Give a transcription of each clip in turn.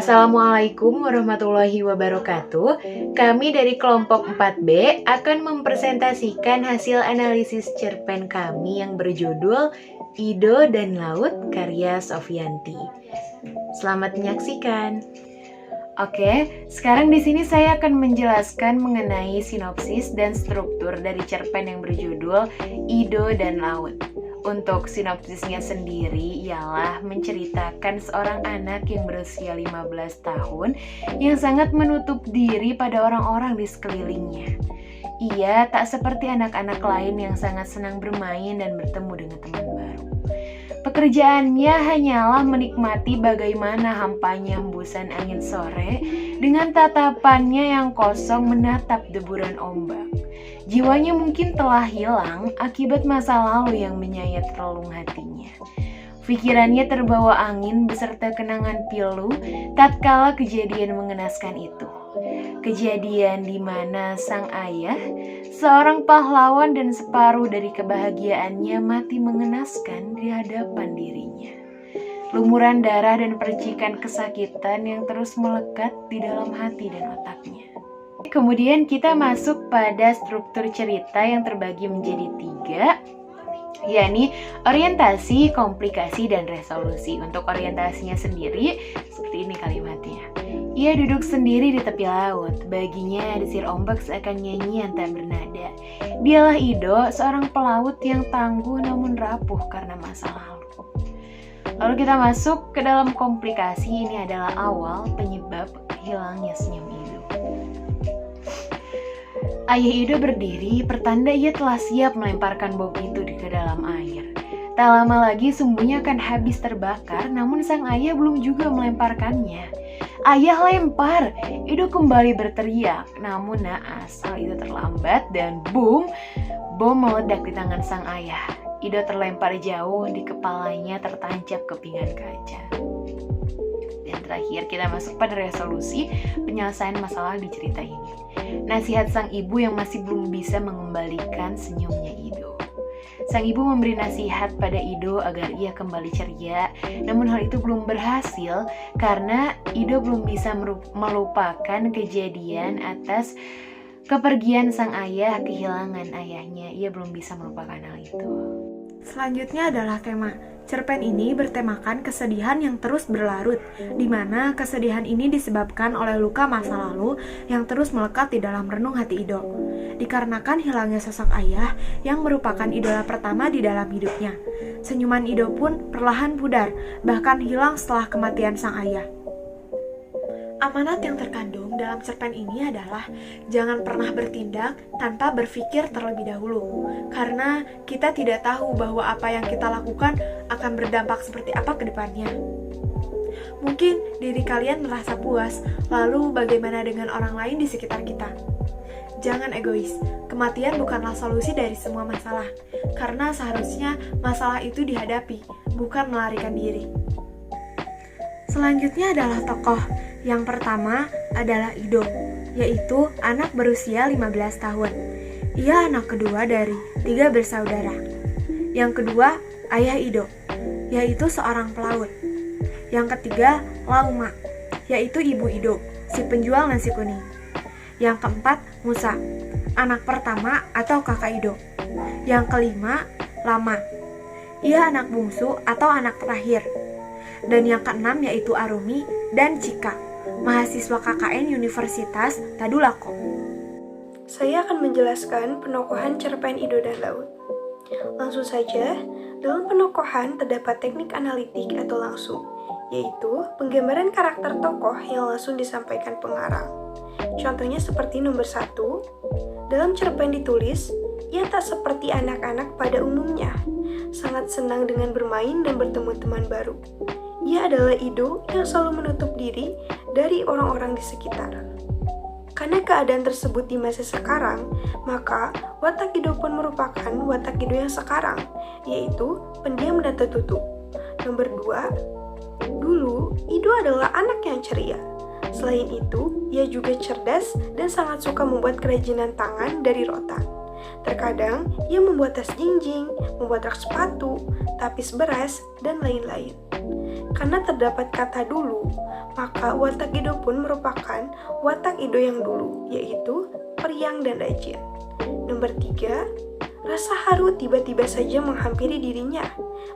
Assalamualaikum warahmatullahi wabarakatuh. Kami dari kelompok 4B akan mempresentasikan hasil analisis cerpen kami yang berjudul Ido dan Laut karya Sofyanti. Selamat menyaksikan. Oke, sekarang di sini saya akan menjelaskan mengenai sinopsis dan struktur dari cerpen yang berjudul Ido dan Laut. Untuk sinopsisnya sendiri ialah menceritakan seorang anak yang berusia 15 tahun yang sangat menutup diri pada orang-orang di sekelilingnya. Ia tak seperti anak-anak lain yang sangat senang bermain dan bertemu dengan teman baru. Pekerjaannya hanyalah menikmati bagaimana hampanya hembusan angin sore dengan tatapannya yang kosong menatap deburan ombak. Jiwanya mungkin telah hilang akibat masa lalu yang menyayat relung hatinya. Pikirannya terbawa angin beserta kenangan pilu tatkala kejadian mengenaskan itu. Kejadian di mana sang ayah, seorang pahlawan dan separuh dari kebahagiaannya mati mengenaskan di hadapan dirinya. Lumuran darah dan percikan kesakitan yang terus melekat di dalam hati dan otaknya. Kemudian kita masuk pada struktur cerita yang terbagi menjadi 3, yakni orientasi, komplikasi, dan resolusi. Untuk orientasinya sendiri, seperti ini kalimatnya. Ia duduk sendiri di tepi laut. Baginya desir ombak seakan nyanyi yang tak bernada. Dialah Ido, seorang pelaut yang tangguh namun rapuh karena masa lalu. Lalu kita masuk ke dalam komplikasi. Ini adalah awal penyebab hilangnya senyum Ido. Ayah Ido berdiri, pertanda ia telah siap melemparkan bom itu ke dalam air. Tak lama lagi sumbunya akan habis terbakar, namun sang ayah belum juga melemparkannya. Ayah lempar, Ido kembali berteriak, namun naas hal itu terlambat dan boom, bom meledak di tangan sang ayah. Ido terlempar jauh, di kepalanya tertancap kepingan kaca. Dan terakhir kita masuk pada resolusi penyelesaian masalah di cerita ini. Nasihat sang ibu yang masih belum bisa mengembalikan senyumnya Ido. Sang ibu memberi nasihat pada Ido agar ia kembali ceria, namun hal itu belum berhasil karena Ido belum bisa melupakan kejadian atas kepergian sang ayah, kehilangan ayahnya. Ia belum bisa melupakan hal itu. Selanjutnya adalah tema. Cerpen ini bertemakan kesedihan yang terus berlarut, di mana kesedihan ini disebabkan oleh luka masa lalu yang terus melekat di dalam renung hati Ido. Dikarenakan hilangnya sosok ayah yang merupakan idola pertama di dalam hidupnya. Senyuman Ido pun perlahan pudar, bahkan hilang setelah kematian sang ayah. Amanat yang terkandung dalam cerpen ini adalah jangan pernah bertindak tanpa berpikir terlebih dahulu, karena kita tidak tahu bahwa apa yang kita lakukan akan berdampak seperti apa ke depannya. Mungkin diri kalian merasa puas, lalu bagaimana dengan orang lain di sekitar kita? Jangan egois, kematian bukanlah solusi dari semua masalah, karena seharusnya masalah itu dihadapi, bukan melarikan diri. Selanjutnya adalah tokoh. Yang pertama adalah Ido, yaitu anak berusia 15 tahun. Ia anak kedua dari 3 bersaudara. Yang kedua, ayah Ido, yaitu seorang pelaut. Yang ketiga, Lauma, yaitu ibu Ido, si penjual nasi kuning. Yang keempat, Musa, anak pertama atau kakak Ido. Yang kelima, Lama, ia anak bungsu atau anak terakhir. Dan yang keenam yaitu Arumi dan Cika, mahasiswa KKN Universitas Tadulako. Saya akan menjelaskan penokohan cerpen Ido dan Laut. Langsung saja, dalam penokohan terdapat teknik analitik atau langsung, yaitu penggambaran karakter tokoh yang langsung disampaikan pengarang. Contohnya seperti nomor 1, dalam cerpen ditulis, ia tak seperti anak-anak pada umumnya, sangat senang dengan bermain dan bertemu teman baru. Ia adalah Ido yang selalu menutup diri dari orang-orang di sekitar. Karena keadaan tersebut di masa sekarang, maka watak Ido pun merupakan watak Ido yang sekarang, yaitu pendiam dan tertutup. Nomor 2, dulu Ido adalah anak yang ceria. Selain itu, ia juga cerdas dan sangat suka membuat kerajinan tangan dari rotan. Terkadang, ia membuat tas jinjing, membuat rak sepatu, tapis beras, dan lain-lain. Karena terdapat kata dulu, maka watak Ido pun merupakan watak Ido yang dulu, yaitu periang dan rajin. Nomor 3, rasa haru tiba-tiba saja menghampiri dirinya,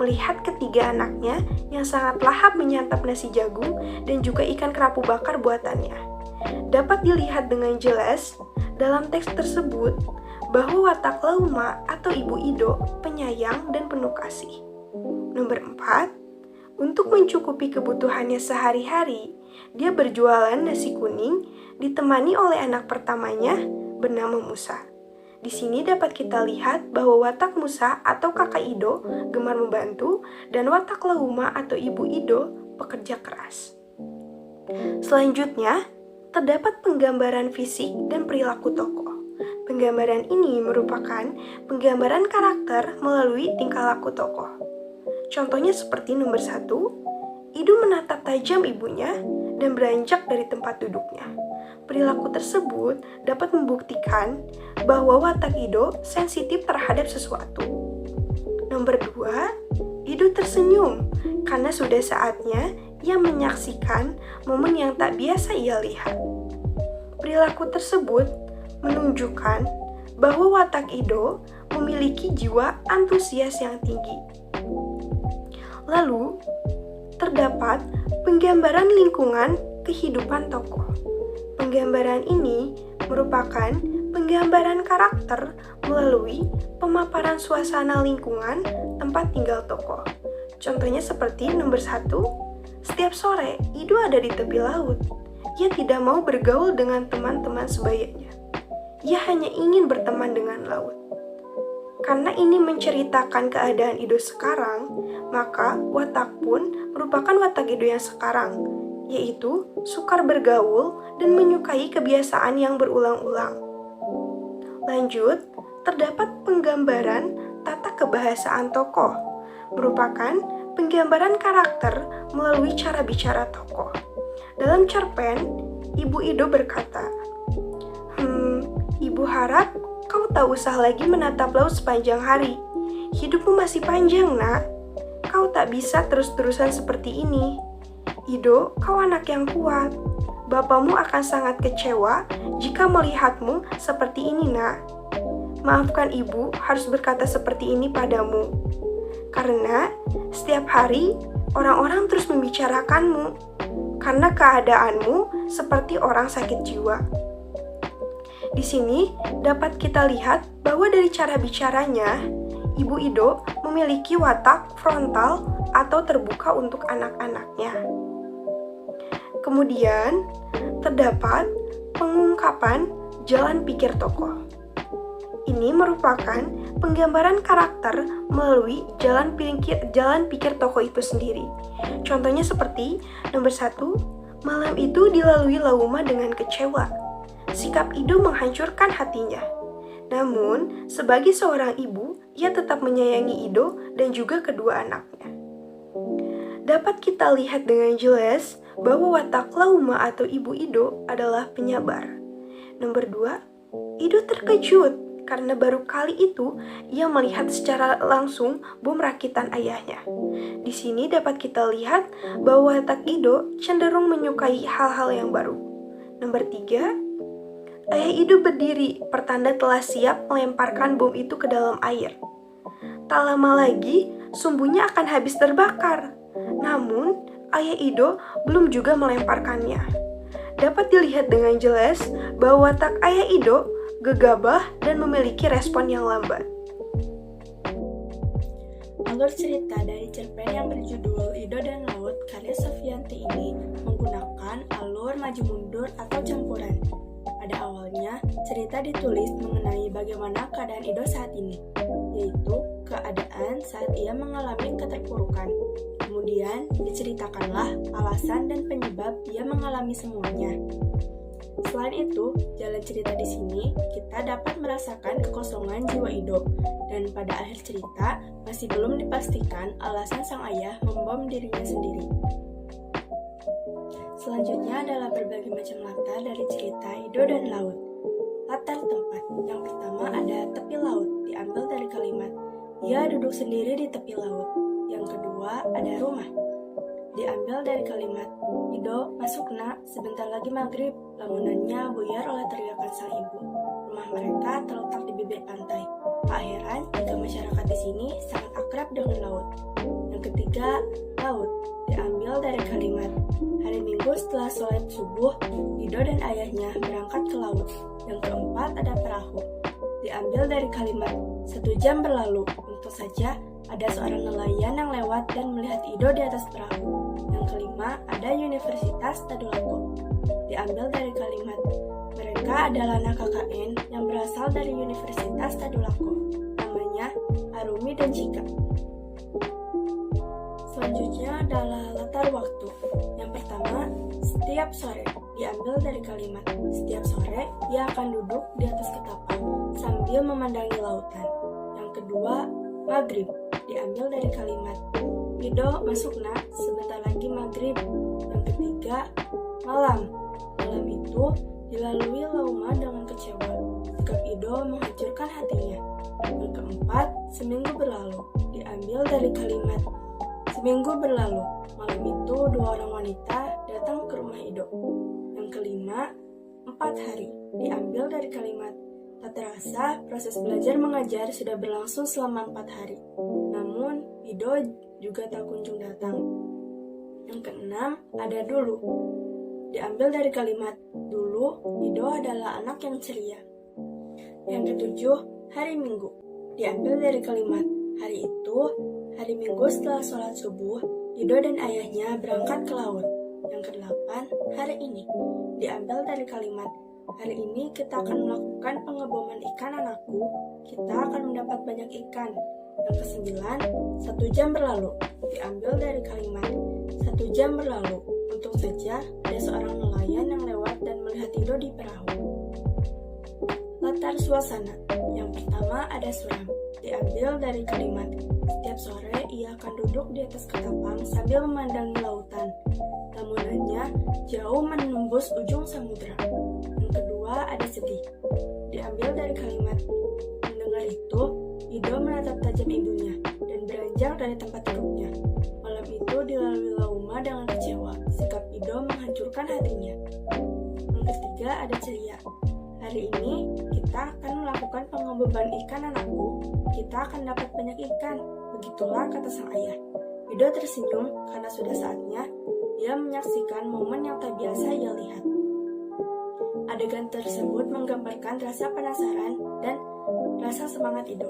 melihat ketiga anaknya yang sangat lahap menyantap nasi jagung dan juga ikan kerapu bakar buatannya. Dapat dilihat dengan jelas dalam teks tersebut bahwa watak Lauma atau Ibu Ido penyayang dan penuh kasih. Nomor 4, untuk mencukupi kebutuhannya sehari-hari, dia berjualan nasi kuning ditemani oleh anak pertamanya bernama Musa. Di sini dapat kita lihat bahwa watak Musa atau kakak Ido gemar membantu dan watak Lauma atau Ibu Ido pekerja keras. Selanjutnya, terdapat penggambaran fisik dan perilaku tokoh. Penggambaran ini merupakan penggambaran karakter melalui tingkah laku tokoh. Contohnya seperti nomor 1, Ido menatap tajam ibunya dan beranjak dari tempat duduknya. Perilaku tersebut dapat membuktikan bahwa watak Ido sensitif terhadap sesuatu. Nomor 2, Ido tersenyum karena sudah saatnya ia menyaksikan momen yang tak biasa ia lihat. Perilaku tersebut menunjukkan bahwa watak Ido memiliki jiwa antusias yang tinggi. Lalu, terdapat penggambaran lingkungan kehidupan tokoh. Penggambaran ini merupakan penggambaran karakter melalui pemaparan suasana lingkungan tempat tinggal tokoh. Contohnya seperti nomor 1, setiap sore Ido ada di tepi laut. Ia tidak mau bergaul dengan teman-teman sebayanya. Ia hanya ingin berteman dengan laut. Karena ini menceritakan keadaan Ido sekarang, maka watak pun merupakan watak Ido yang sekarang, yaitu sukar bergaul dan menyukai kebiasaan yang berulang-ulang. Lanjut, terdapat penggambaran tata kebahasaan tokoh, merupakan penggambaran karakter melalui cara bicara tokoh. Dalam cerpen, Ibu Ido berkata, Ibu harap kau tak usah lagi menatap laut sepanjang hari. Hidupmu masih panjang, nak. Kau tak bisa terus-terusan seperti ini. Ido, kau anak yang kuat. Bapamu akan sangat kecewa jika melihatmu seperti ini, nak. Maafkan ibu harus berkata seperti ini padamu. Karena setiap hari orang-orang terus membicarakanmu. Karena keadaanmu seperti orang sakit jiwa. Di sini dapat kita lihat bahwa dari cara bicaranya, Ibu Ido memiliki watak frontal atau terbuka untuk anak-anaknya. Kemudian, terdapat pengungkapan jalan pikir tokoh. Ini merupakan penggambaran karakter melalui jalan pikir tokoh itu sendiri. Contohnya seperti nomor 1, malam itu dilalui Lauma dengan kecewa. Sikap Ido menghancurkan hatinya. Namun, sebagai seorang ibu, ia tetap menyayangi Ido dan juga kedua anaknya. Dapat kita lihat dengan jelas bahwa watak Lauma atau Ibu Ido adalah penyabar. Nomor 2, Ido terkejut karena baru kali itu ia melihat secara langsung bom rakitan ayahnya. Di sini dapat kita lihat bahwa watak Ido cenderung menyukai hal-hal yang baru. Nomor 3, ayah Ido berdiri, pertanda telah siap melemparkan bom itu ke dalam air. Tak lama lagi, sumbunya akan habis terbakar. Namun, ayah Ido belum juga melemparkannya. Dapat dilihat dengan jelas bahwa watak ayah Ido gegabah dan memiliki respon yang lambat. Alur cerita dari cerpen yang berjudul Ido dan Laut karya Sofianti ini menggunakan alur maju mundur atau campuran. Pada awalnya, cerita ditulis mengenai bagaimana keadaan Ido saat ini, yaitu keadaan saat ia mengalami keterpurukan. Kemudian diceritakanlah alasan dan penyebab ia mengalami semuanya. Selain itu, jalan cerita di sini kita dapat merasakan kekosongan jiwa Ido, dan pada akhir cerita masih belum dipastikan alasan sang ayah membom dirinya sendiri. Selanjutnya adalah berbagai macam latar dari cerita Ido dan Laut. Latar tempat. Yang pertama ada tepi laut, diambil dari kalimat ia duduk sendiri di tepi laut. Yang kedua ada rumah, diambil dari kalimat Ido masuk nak, sebentar lagi maghrib. Lamunannya buyar oleh teriakan sang ibu. Rumah mereka terletak di bibir pantai. Tak heran jika masyarakat di sini sangat akrab dengan laut. Yang ketiga, laut, diambil dari kalimat hari Minggu setelah sholat subuh, Ido dan ayahnya berangkat ke laut. Yang keempat ada perahu, diambil dari kalimat 1 jam berlalu. Tentu saja ada seorang nelayan yang lewat dan melihat Ido di atas perahu. Yang kelima ada Universitas Tadulako, diambil dari kalimat mereka adalah anak KKN yang berasal dari Universitas Tadulako. Namanya Arumi dan Cika. Selanjutnya adalah latar waktu. Yang pertama, setiap sore, diambil dari kalimat setiap sore ia akan duduk di atas ketapang sambil memandangi lautan. Yang kedua, maghrib, diambil dari kalimat Ido masuk nak, sebentar lagi maghrib. Yang ketiga, malam. Malam itu dilalui Lauma dengan kecewa. Sikap Ido menghancurkan hatinya. Yang keempat, seminggu berlalu, diambil dari kalimat seminggu berlalu. Malam itu 2 orang wanita datang ke rumah Ido. Yang kelima, 4 hari, diambil dari kalimat tak terasa proses belajar mengajar sudah berlangsung selama 4 hari. Namun Ido juga tak kunjung datang. Yang keenam, ada dulu, diambil dari kalimat dulu Ido adalah anak yang ceria. Yang ketujuh, hari Minggu, diambil dari kalimat hari itu, hari Minggu setelah sholat subuh, Ido dan ayahnya berangkat ke laut. Yang kedelapan, hari ini, diambil dari kalimat hari ini kita akan melakukan pengeboman ikan anakku, kita akan mendapat banyak ikan. Yang kesembilan, 1 jam berlalu, diambil dari kalimat 1 jam berlalu. Untung saja ada seorang nelayan yang lewat dan melihat Ido di perahu. Latar suasana. Yang pertama ada suram, diambil dari kalimat setiap sore ia akan duduk di atas ketapang sambil memandangi lautan. Lamunannya jauh menembus ujung samudra. Yang kedua ada sedih, diambil dari kalimat mendengar itu Ido menatap tajam ibunya dan beranjak dari tempat duduknya. Malam itu dilalui Lauma dengan kecewa. Sikap Ido menghancurkan hatinya. Yang ketiga ada ceria. Hari ini kita akan melakukan pengeboman ikan anakku. Kita akan dapat banyak ikan. Begitulah kata sang ayah. Ido tersenyum karena sudah saatnya ia menyaksikan momen yang tak biasa ia lihat. Adegan tersebut menggambarkan rasa penasaran dan rasa semangat Ido.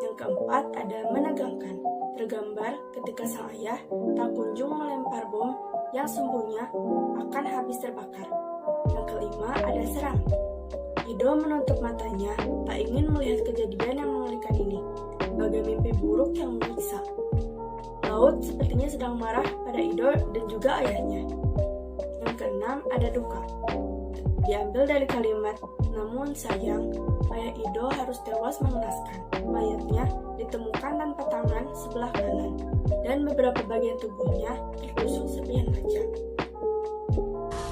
Yang keempat ada menegangkan. Tergambar ketika sang ayah tak kunjung melempar bom yang sembunyinya akan habis terbakar. Yang kelima ada seram. Ido menutup matanya, tak ingin melihat kejadian yang mengerikan ini, bagai mimpi buruk yang menyiksa. Laut sepertinya sedang marah pada Ido dan juga ayahnya. Yang keenam ada duka, diambil dari kalimat namun sayang, ayah Ido harus tewas mengenaskan. Mayatnya ditemukan tanpa tangan sebelah kanan dan beberapa bagian tubuhnya tertusuk serpihan kaca.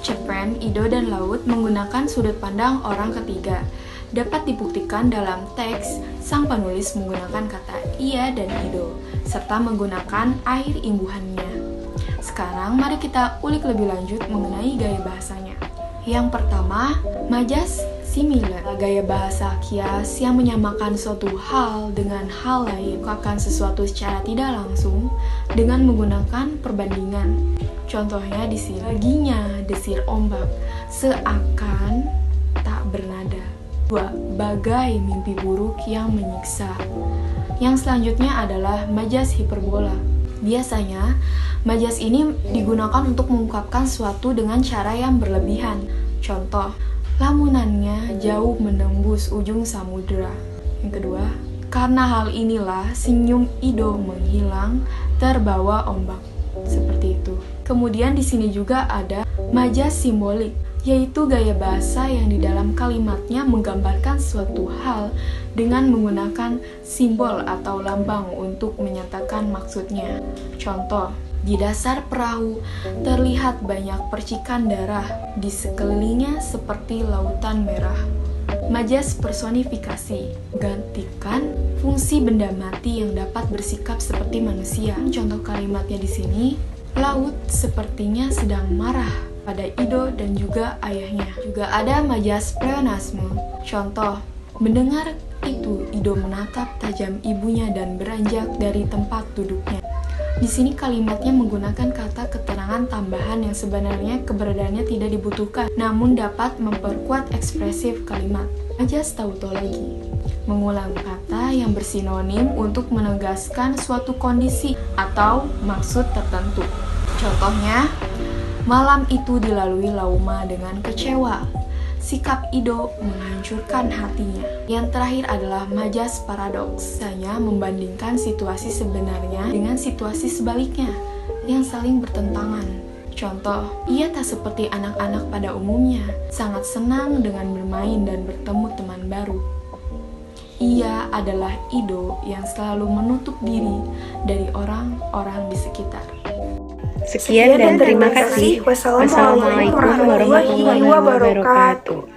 Cerpen Ido dan Laut menggunakan sudut pandang orang ketiga. Dapat dibuktikan dalam teks, sang penulis menggunakan kata ia dan Ido, serta menggunakan air imbuhannya. Sekarang mari kita ulik lebih lanjut mengenai gaya bahasanya. Yang pertama, majas similar, gaya bahasa kias yang menyamakan suatu hal dengan hal lain, mengungkapkan sesuatu secara tidak langsung dengan menggunakan perbandingan. Contohnya di sini, baginya desir ombak seakan tak bernada. 2. Bagai mimpi buruk yang menyiksa. Yang selanjutnya adalah majas hiperbola. Biasanya, majas ini digunakan untuk mengungkapkan sesuatu dengan cara yang berlebihan. Contoh, lamunannya jauh menembus ujung samudera. Yang kedua, karena hal inilah senyum Ido menghilang terbawa ombak. Seperti itu. Kemudian di sini juga ada majas simbolik, yaitu gaya bahasa yang di dalam kalimatnya menggambarkan suatu hal dengan menggunakan simbol atau lambang untuk menyatakan maksudnya. Contoh, di dasar perahu terlihat banyak percikan darah, di sekelilingnya seperti lautan merah. Majas personifikasi menggantikan fungsi benda mati yang dapat bersikap seperti manusia. Contoh kalimatnya di sini, laut sepertinya sedang marah pada Ido dan juga ayahnya. Juga ada majas pleonasme. Contoh, mendengar itu Ido menatap tajam ibunya dan beranjak dari tempat duduknya. Di sini kalimatnya menggunakan kata keterangan tambahan yang sebenarnya keberadaannya tidak dibutuhkan, namun dapat memperkuat ekspresif kalimat. Majas tautologi mengulang kata yang bersinonim untuk menegaskan suatu kondisi atau maksud tertentu. Contohnya, malam itu dilalui Lauma dengan kecewa. Sikap Ido menghancurkan hatinya. Yang terakhir adalah majas paradoks. Hanya membandingkan situasi sebenarnya dengan situasi sebaliknya yang saling bertentangan. Contoh, ia tak seperti anak-anak pada umumnya, sangat senang dengan bermain dan bertemu teman baru. Ia adalah Ido yang selalu menutup diri dari orang-orang di sekitar. Sekian dan terima kasih. Wassalamualaikum warahmatullahi wabarakatuh.